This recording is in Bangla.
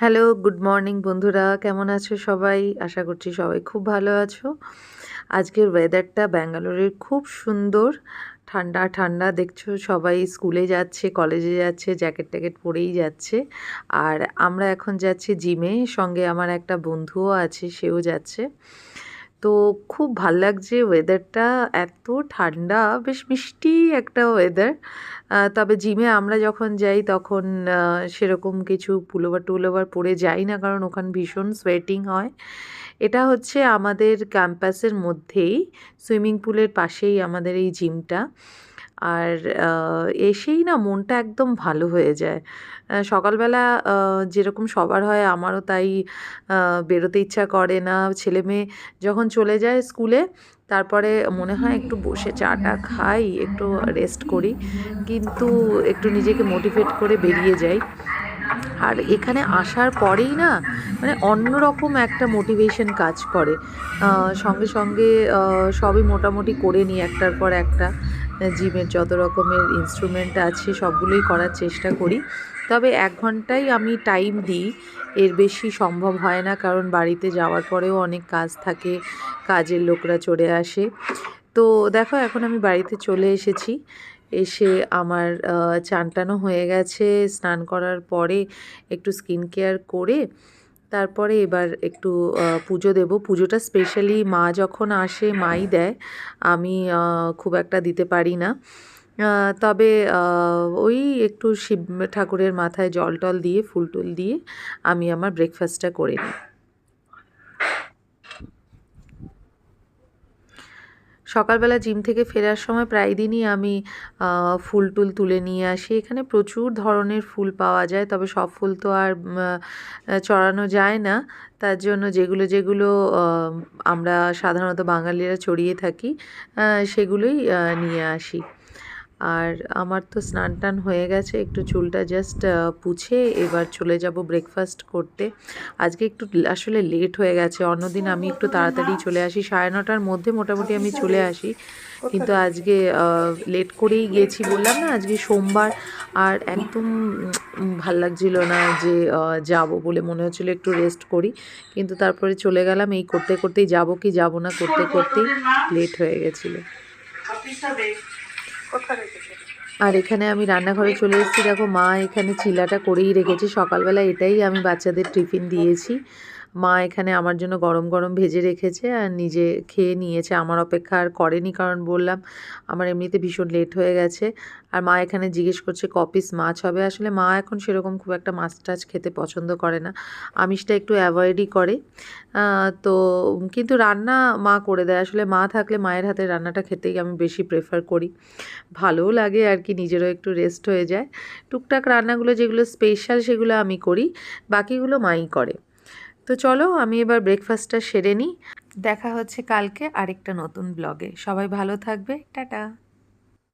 হ্যালো, গুড মর্নিং বন্ধুরা। কেমন আছো সবাই? আশা করছি সবাই খুব ভালো আছো। আজকের ওয়েদারটা ব্যাঙ্গালোরের খুব সুন্দর। ঠান্ডা, ঠান্ডা দেখছো সবাই স্কুলে যাচ্ছে, কলেজে যাচ্ছে, জ্যাকেট-ট্যাকেট পরেই যাচ্ছে। আর আমরা এখন যাচ্ছি জিমে। সঙ্গে আমার একটা বন্ধুও আছে, সেও যাচ্ছে। তো খুব ভাল লাগছে ওয়েদারটা, এত ঠান্ডা, বেশ মিষ্টি একটা ওয়েদার। তবে জিমে আমরা যখন যাই তখন সেরকম কিছু পুলোভার-টুলোভার পরে যাই না, কারণ ওখানে ভীষণ সোয়েটিং হয়। এটা হচ্ছে আমাদের ক্যাম্পাসের মধ্যেই, সুইমিং পুলের পাশেই আমাদের এই জিমটা। আর এসেই না মনটা একদম ভালো হয়ে যায়। সকালবেলা যেরকম সবার হয় আমারও তাই, বেরোতে ইচ্ছা করে না। ছেলেমেয়ে যখন চলে যায় স্কুলে, তারপরে মনে হয় একটু বসে চা-টা খাই, একটু রেস্ট করি। কিন্তু একটু নিজেকে মোটিভেট করে বেরিয়ে যাই। আর এখানে আসার পরেই না মানে অন্যরকম একটা মোটিভেশন কাজ করে। সঙ্গে, সঙ্গে সবই মোটামুটি করে নিই একটার পর একটা। জিমের যত রকমের ইনস্ট্রুমেন্ট আছে সবগুলোই করার চেষ্টা করি। তবে ১ ঘন্টাই আমি টাইম দিই। এর বেশি সম্ভব হয় না, কারণ বাড়িতে যাওয়ার পরেও অনেক কাজ থাকে, কাজের লোকরা চলে আসে। তো দেখো এখন আমি বাড়িতে চলে এসেছি। এসে আমার চান-টানও হয়ে গেছে। স্নান করার পরে একটু স্কিন কেয়ার করে তারপরে এবার একটু পুজো দেব। পুজোটা স্পেশালি মা যখন আসে মাই দেয়। আমি খুব একটা দিতে পারি না। আ তবে ওই একটু শিব ঠাকুরের মাথায় জল-টল দিয়ে, ফুল-টুল দিয়ে আমি আমার ব্রেকফাস্টটা করে নিই। সকালবেলা জিম থেকে ফেরার সময় প্রায় দিনই আমি ফুল-টুল তুলে নিয়ে আসি। এখানে প্রচুর ধরনের ফুল পাওয়া যায়। তবে সব ফুল তো আর চড়ানো যায় না। তার জন্য যেগুলো, যেগুলো আ আমরা সাধারণত বাঙালিরা চড়িয়ে থাকি, আ সেগুলোই নিয়ে আসি। আর আমার তো স্নান-টান হয়ে গেছে। একটু চুলটা জাস্ট পুছে এবার চলে যাব ব্রেকফাস্ট করতে। আজকে একটু আসলে লেট হয়ে গেছে। অন্যদিন আমি একটু তাড়াতাড়ি চলে আসি। 9:30টার মধ্যে মোটামুটি আমি চলে আসি। কিন্তু আজকে লেট করেই গেছি, বললাম না আজকে সোমবার। আর একদম ভাল লাগছিল না যে যাবো বলে, মনে হচ্ছিল একটু রেস্ট করি। কিন্তু তারপরে চলে গেলাম। এই করতে, করতেই যাবো কি যাবো না করতে, করতেই লেট হয়ে গেছিল। আর এখানে আমি রান্নাঘরে চলে এসেছি। দেখো মা এখানে চিলাটা করেই রেখেছে। সকালবেলা এটাই আমি বাচ্চাদের টিফিন দিয়েছি। মা এখানে আমার জন্য গরম, গরম ভেজে রেখেছে আর নিজে খেয়ে নিয়েছে। আমার অপেক্ষা আর করেনি, কারণ বললাম আমার এমনিতে ভীষণ লেট হয়ে গেছে। আর মা এখানে জিজ্ঞেস করছে ক পিস মাছ হবে। আসলে মা এখন সেরকম খুব একটা মাছ-টাছ খেতে পছন্দ করে না। আমিষটা একটু অ্যাভয়েডই করে। তো কিন্তু রান্না মা করে দেয়। আসলে মা থাকলে মায়ের হাতের রান্নাটা খেতেই আমি বেশি প্রেফার করি। ভালোও লাগে আর কি, নিজেরও একটু রেস্ট হয়ে যায়। টুকটাক রান্নাগুলো যেগুলো স্পেশাল সেগুলো আমি করি, বাকিগুলো মাই করে। তো চলো আমি এবার ব্রেকফাস্টটা সেরে নিই। দেখা হচ্ছে কালকে আরেকটা নতুন ব্লগে। সবাই ভালো থাকবে। টাটা।